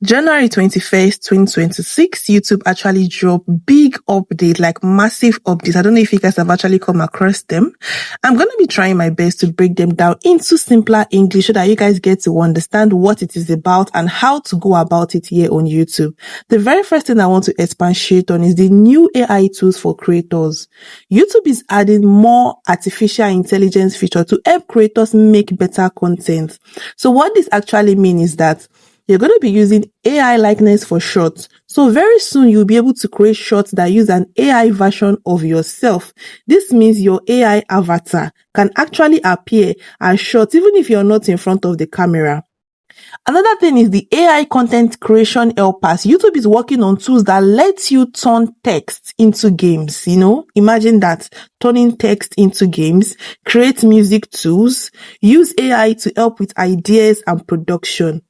January 21st, 2026, YouTube actually dropped big update, like massive updates. I don't know if you guys have actually come across them. I'm going to be trying my best to break them down into simpler English so that you guys get to understand what it is about and how to go about it here on YouTube. The very first thing I want to expatiate on is the new AI tools for creators. YouTube is adding more artificial intelligence feature to help creators make better content. So what this actually means is that you're going to be using AI likeness for shorts. So very soon you'll be able to create shorts that use an AI version of yourself. This means your AI avatar can actually appear as shorts even if you're not in front of the camera. Another thing is the AI content creation helpers. YouTube is working on tools that let you turn text into games. Imagine that, turning text into games, create music tools, use AI to help with ideas and production.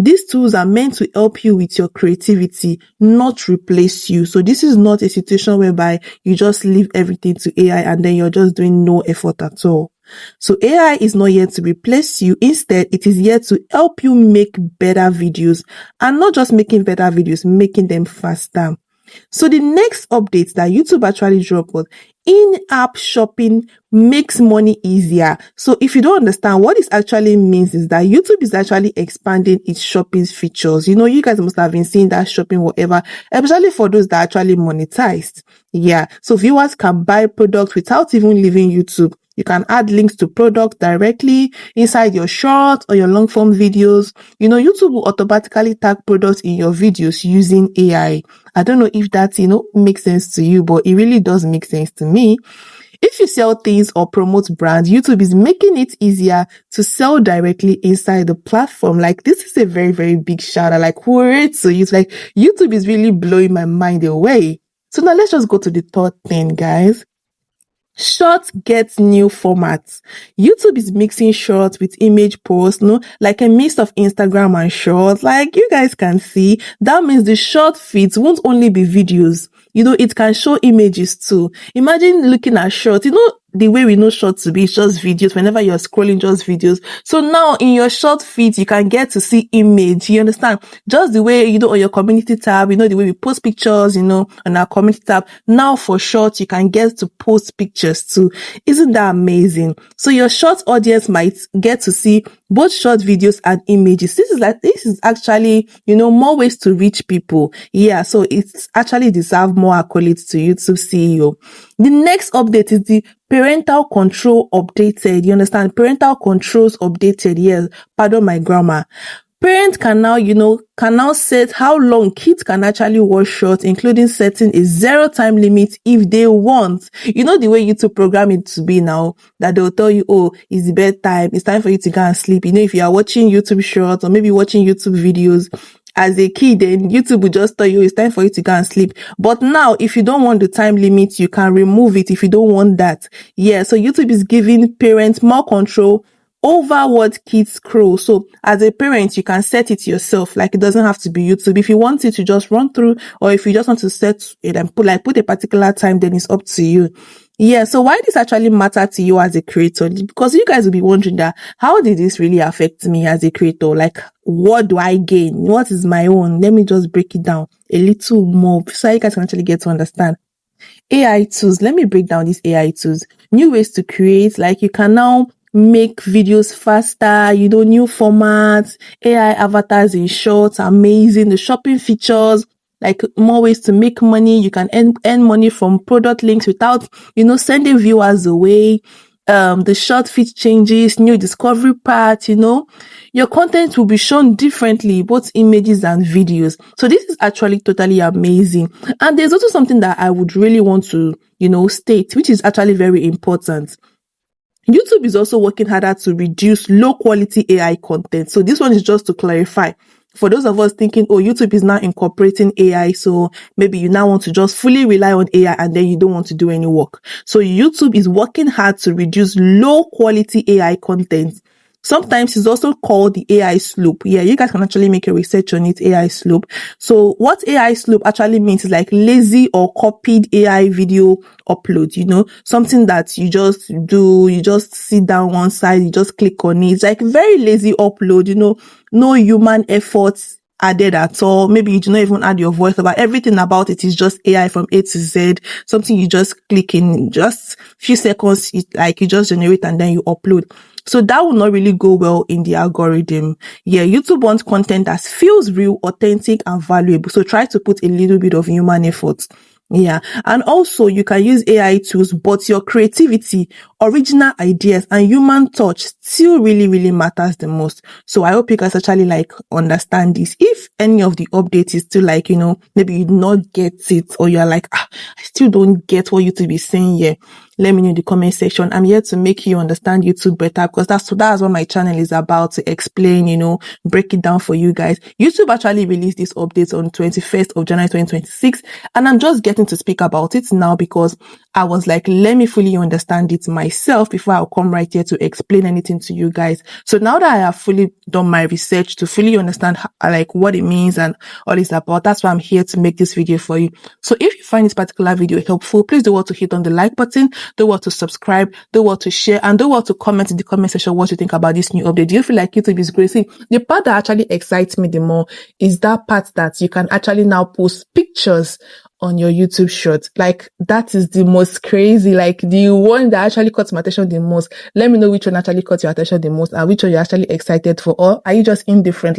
These tools are meant to help you with your creativity, not replace you. So this is not a situation whereby you just leave everything to AI and then you're just doing no effort at all. So AI is not here to replace you. Instead, it is here to help you make better videos, and not just making better videos, making them faster. So the next update that YouTube actually dropped was in-app shopping makes money easier. So if you don't understand what this actually means, is that YouTube is actually expanding its shopping features. You guys must have been seeing that shopping whatever, especially for those that actually monetized. Yeah. So viewers can buy products without even leaving YouTube. You can add links to products directly inside your short or your long form videos. YouTube will automatically tag products in your videos using AI. I don't know if that, makes sense to you, but it really does make sense to me. If you sell things or promote brands, YouTube is making it easier to sell directly inside the platform. Like, this is a very, very big shout out. Like, hooray to you. Like, YouTube is really blowing my mind away. So now let's just go to the third thing, guys. Shorts gets new formats. YouTube is mixing shorts with image posts, like a mix of Instagram and shorts. Like you guys can see, that means the short feeds won't only be videos. It can show images too. Imagine looking at shorts. The way we know shorts to be, it's just videos. Whenever you're scrolling, just videos. So now in your short feed, you can get to see image. You understand? Just the way, on your community tab, the way we post pictures, on our community tab. Now for shorts, you can get to post pictures too. Isn't that amazing? So your short audience might get to see both short videos and images. This is actually, more ways to reach people. Yeah. So it's actually deserve more accolades to YouTube CEO. The next update is the parental control updated. You understand? Parental controls updated. Yes. Pardon my grammar. Parents can now set how long kids can actually watch shorts, including setting a 0 time limit if they want. The way YouTube program it to be now, that they'll tell you, oh, it's the bedtime, it's time for you to go and sleep. If you are watching YouTube shorts or maybe watching YouTube videos as a kid, then YouTube will just tell you it's time for you to go and sleep. But now, if you don't want the time limit, you can remove it if you don't want that. Yeah, so YouTube is giving parents more control over what kids scroll. So as a parent, you can set it yourself. Like, it doesn't have to be YouTube. If you want it to just run through, or if you just want to set it and put a particular time, then it's up to you. Yeah. So why this actually matter to you as a creator? Because you guys will be wondering that, how did this really affect me as a creator? Like, what do I gain? What is my own? Let me just break it down a little more so you guys can actually get to understand. AI tools. Let me break down these AI tools. New ways to create. Like, you can now make videos faster, new formats, AI avatars in shorts, amazing. The shopping features, like more ways to make money. You can earn money from product links without, sending viewers away. The short feed changes, new discovery part, your content will be shown differently, both images and videos. So this is actually totally amazing. And there's also something that I would really want to, state, which is actually very important. YouTube is also working harder to reduce low quality AI content. So this one is just to clarify. For those of us thinking, oh, YouTube is now incorporating AI, so maybe you now want to just fully rely on AI and then you don't want to do any work. So YouTube is working hard to reduce low quality AI content. Sometimes it's also called the AI slope. Yeah, you guys can actually make a research on it, AI slope. So what AI slope actually means is like lazy or copied AI video upload, something that you just do, you just sit down one side, you just click on it. It's like very lazy upload, no human efforts added at all. Maybe you do not even add your voice over. Everything about it is just AI from A to Z. Something you just click in just few seconds, you just generate and then you upload. So that will not really go well in the algorithm. Yeah, YouTube wants content that feels real, authentic, and valuable. So try to put a little bit of human effort. Yeah. And also you can use AI tools, but your creativity, original ideas, and human touch still really, really matters the most. So I hope you guys actually understand this. If any of the updates is still maybe you not get it, or you're like, I still don't get what YouTube is saying here, let me know in the comment section. I'm here to make you understand YouTube better, because that's what my channel is about, to explain, break it down for you guys. YouTube actually released this update on 21st of January 2026, and I'm just getting to speak about it now because I was like, let me fully understand it myself before I'll come right here to explain anything to you guys. So now that I have fully done my research to fully understand what it means and all it's about, that's why I'm here to make this video for you. So if you find this particular video helpful, please don't want to hit on the like button, don't want to subscribe, don't want to share, and don't want to comment in the comment section what you think about this new update. Do you feel like YouTube is great? See, the part that actually excites me the more is that part that you can actually now post pictures on your YouTube shorts. That is the most crazy, the one that actually caught my attention the most. Let me know which one actually caught your attention the most, and which one you're actually excited for, or are you just indifferent,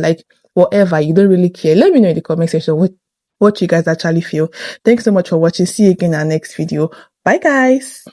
whatever, you don't really care. Let me know in the comment section what you guys actually feel. Thanks so much for watching. See you again in our next video. Bye guys.